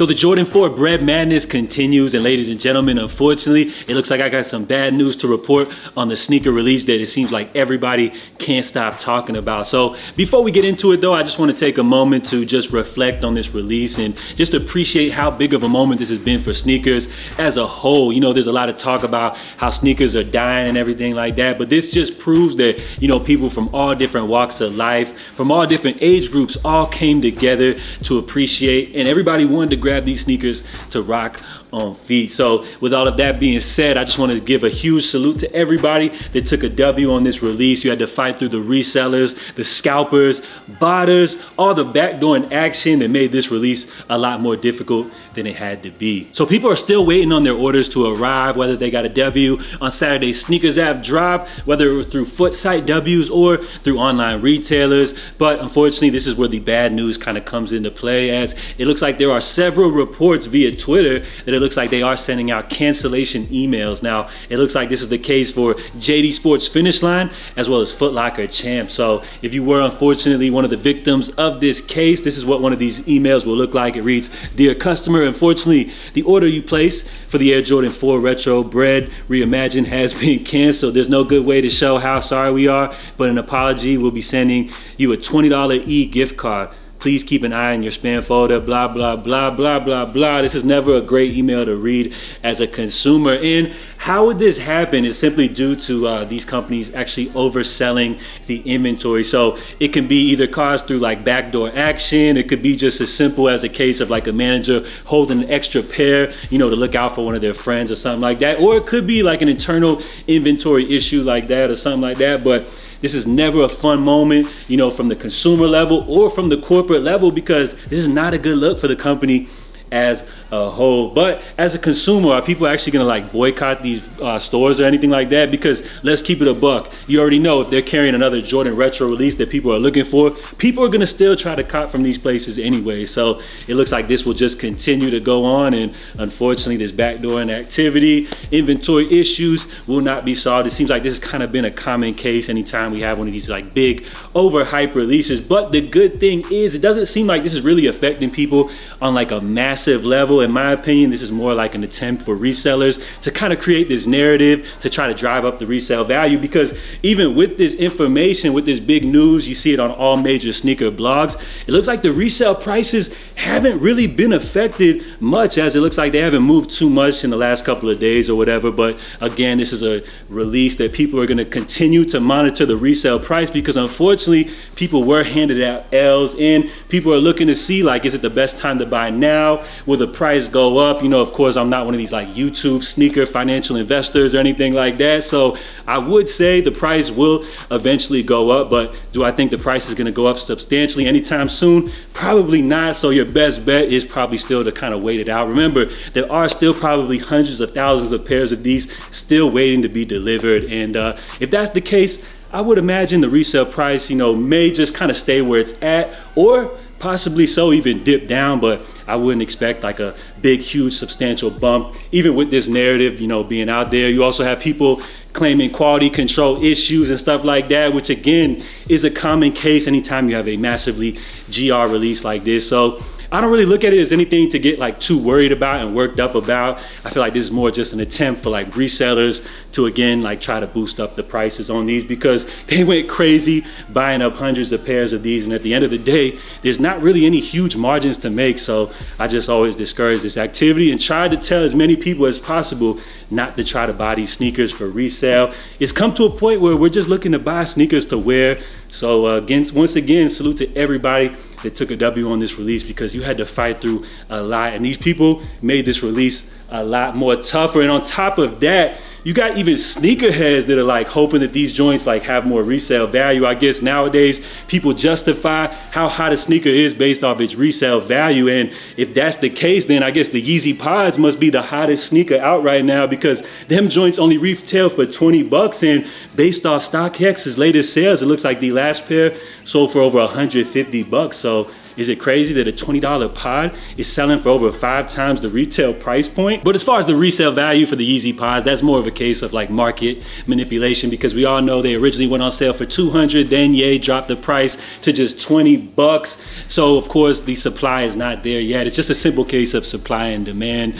So the Jordan 4 Bred Madness continues, and ladies and gentlemen, unfortunately, it looks like I got some bad news to report on the sneaker release that it seems like everybody can't stop talking about. So before we get into it though, I just want to take a moment to just reflect on this release and just appreciate how big of a moment this has been for sneakers as a whole. You know, there's a lot of talk about how sneakers are dying and everything like that, but this just proves that, you know, people from all different walks of life, from all different age groups, all came together to appreciate, and everybody wanted to grab these sneakers to rock on feet. So with all of that being said, I just want to give a huge salute to everybody that took a W on this release. You had to fight through the resellers, the scalpers, botters, all the backdooring action that made this release a lot more difficult than it had to be. So people are still waiting on their orders to arrive, whether they got a W on Saturday's sneakers app drop, whether it was through foot site Ws or through online retailers. But unfortunately, this is where the bad news kind of comes into play, as it looks like there are several reports via Twitter that it looks like they are sending out cancellation emails. Now, it looks like this is the case for JD Sports Finish Line as well as Foot Locker Champ. So if you were unfortunately one of the victims of this case, this is what one of these emails will look like. It reads, "Dear customer, unfortunately, the order you placed for the Air Jordan 4 Retro Bred Reimagined has been canceled. There's no good way to show how sorry we are, but an apology. We'll be sending you a $20 e-gift card. Please keep an eye on your spam folder, blah, blah, blah, blah, blah, blah." This is never a great email to read as a consumer. And how would this happen? It's simply due to these companies actually overselling the inventory. So it can be either caused through like backdoor action. It could be just as simple as a case of like a manager holding an extra pair, you know, to look out for one of their friends or something like that. Or it could be like an internal inventory issue like that or something like that. But this is never a fun moment, you know, from the consumer level or from the corporate level, because this is not a good look for the company as a whole. But as a consumer, are people actually gonna like boycott these stores or anything like that? Because let's keep it a buck. You already know if they're carrying another Jordan Retro release that people are looking for, people are gonna still try to cop from these places anyway. So it looks like this will just continue to go on, and unfortunately this backdooring activity, inventory issues will not be solved. It seems like this has kind of been a common case anytime we have one of these like big overhyped releases. But the good thing is it doesn't seem like this is really affecting people on like a massive level. In my opinion, this is more like an attempt for resellers to kind of create this narrative to try to drive up the resale value, because even with this information, with this big news, you see it on all major sneaker blogs, it looks like the resale prices haven't really been affected much, as it looks like they haven't moved too much in the last couple of days or whatever. But again, this is a release that people are going to continue to monitor the resale price, because unfortunately people were handed out L's and people are looking to see like, is it the best time to buy now? Will the price go up? You know, of course, I'm not one of these like YouTube sneaker financial investors or anything like that. So I would say the price will eventually go up, but do I think the price is going to go up substantially anytime soon? Probably not. So your best bet is probably still to kind of wait it out. Remember, there are still probably hundreds of thousands of pairs of these still waiting to be delivered. And if that's the case, I would imagine the resale price, you know, may just kind of stay where it's at, or possibly so even dip down. But I wouldn't expect like a big, huge, substantial bump, even with this narrative, you know, being out there. You also have people claiming quality control issues and stuff like that, which again is a common case anytime you have a massively GR release like this. So I don't really look at it as anything to get like too worried about and worked up about. I feel like this is more just an attempt for like resellers to again like try to boost up the prices on these, because they went crazy buying up hundreds of pairs of these, and at the end of the day there's not really any huge margins to make. So I just always discourage this activity and try to tell as many people as possible not to try to buy these sneakers for resale. It's come to a point where we're just looking to buy sneakers to wear. So once again, salute to everybody that took a W on this release, because you had to fight through a lot, and these people made this release a lot more tougher. And on top of that, you got even sneakerheads that are like hoping that these joints like have more resale value. I guess nowadays people justify how hot a sneaker is based off its resale value. And if that's the case, then I guess the Yeezy Pods must be the hottest sneaker out right now, because them joints only retail for 20 bucks. And based off StockX's latest sales, it looks like the last pair sold for over 150 bucks. So Is it crazy that a $20 pod is selling for over 5 times the retail price point? But as far as the resale value for the Yeezy pods, that's more of a case of like market manipulation, because we all know they originally went on sale for $200, then Ye dropped the price to just $20. So of course the supply is not there yet. It's just a simple case of supply and demand.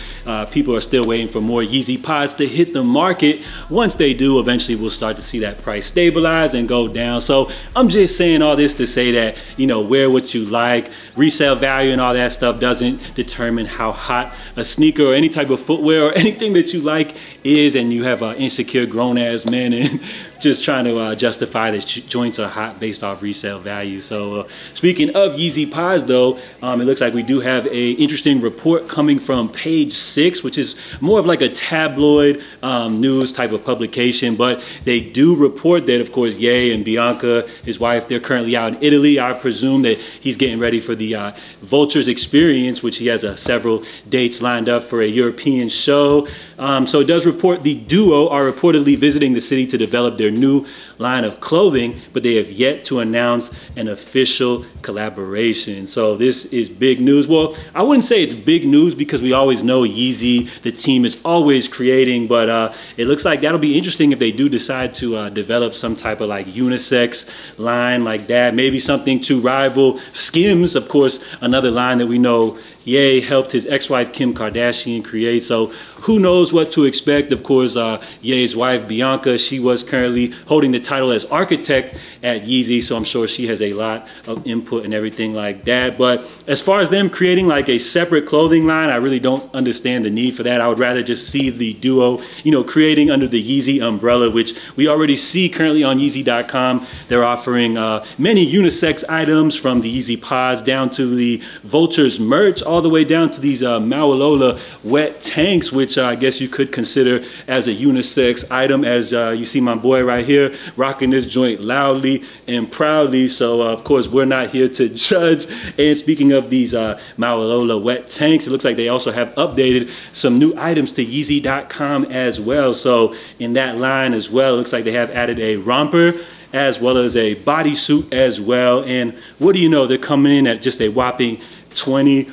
People are still waiting for more Yeezy pods to hit the market. Once they do, eventually we'll start to see that price stabilize and go down. So I'm just saying all this to say that, you know, wear what you like. Resale value and all that stuff doesn't determine how hot a sneaker or any type of footwear or anything that you like is, and you have insecure grown-ass men and just trying to justify that joints are hot based off resale value. So speaking of Yeezy pods though, it looks like we do have a interesting report coming from Page 6, which is more of like a tabloid news type of publication, but they do report that of course Ye and Bianca, his wife, they're currently out in Italy. I presume that he's getting ready for the Vultures experience, which he has several dates lined up for a European show. So it does report the duo are reportedly visiting the city to develop their new line of clothing, but they have yet to announce an official collaboration. So this is big news. Well, I wouldn't say it's big news because we always know Yeezy, the team is always creating, but it looks like that'll be interesting if they do decide to develop some type of like unisex line like that. Maybe something to rival Skims, of course, another line that we know Ye helped his ex-wife Kim Kardashian create. So who knows what to expect. Of course, Ye's wife Bianca, she was currently holding the title as architect at Yeezy, so I'm sure she has a lot of input and everything like that. But as far as them creating like a separate clothing line, I really don't understand the need for that. I would rather just see the duo, you know, creating under the Yeezy umbrella, which we already see currently on Yeezy.com. They're offering many unisex items, from the Yeezy pods down to the Vultures merch, all the way down to these Mawalola wet tanks, which I guess you could consider as a unisex item, as you see my boy right here rocking this joint loudly and proudly. So of course we're not here to judge. And speaking of these Mawalola wet tanks, it looks like they also have updated some new items to Yeezy.com as well. So in that line as well, it looks like they have added a romper as well as a bodysuit as well. And what do you know, they're coming in at just a whopping $20.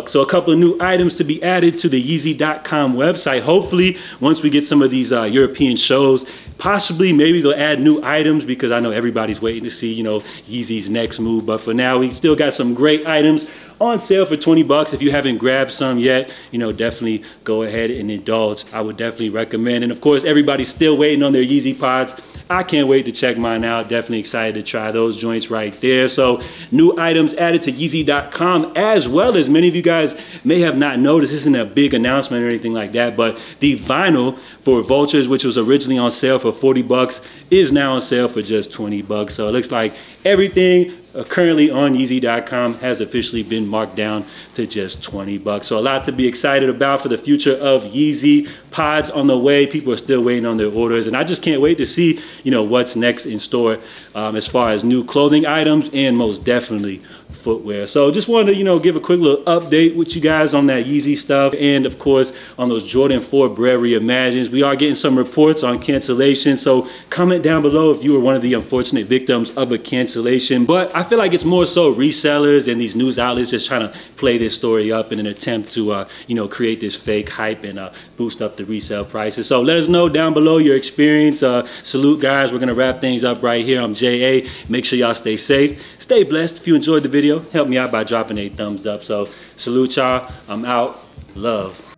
So a couple of new items to be added to the Yeezy.com website. Hopefully, once we get some of these European shows, possibly maybe they'll add new items, because I know everybody's waiting to see, you know, Yeezy's next move. But for now, we still got some great items on sale for $20. If you haven't grabbed some yet, you know, definitely go ahead and indulge. I would definitely recommend. And of course, everybody's still waiting on their Yeezy pods. I can't wait to check mine out. Definitely excited to try those joints right there. So new items added to Yeezy.com, as well as many of you guys may have not noticed. This isn't a big announcement or anything like that, but the vinyl for Vultures, which was originally on sale for $40, is now on sale for just $20. So it looks like everything currently on Yeezy.com has officially been marked down to just $20. So a lot to be excited about for the future of Yeezy. Pods on the way. People are still waiting on their orders, and I just can't wait to see, you know, what's next in store as far as new clothing items and most definitely footwear. So just wanted to, you know, give a quick little update with you guys on that Yeezy stuff, and of course on those Jordan 4 Bred Reimagined. We are getting some reports on cancellation, so comment down below if you were one of the unfortunate victims of a cancellation. But I feel like it's more so resellers and these news outlets just trying to play this story up in an attempt to you know, create this fake hype and boost up the resale prices. So let us know down below your experience. Salute, guys. We're gonna wrap things up right here. I'm JA. Make sure y'all stay safe, stay blessed. If you enjoyed the video, help me out by dropping a thumbs up. So salute y'all. I'm out. Love.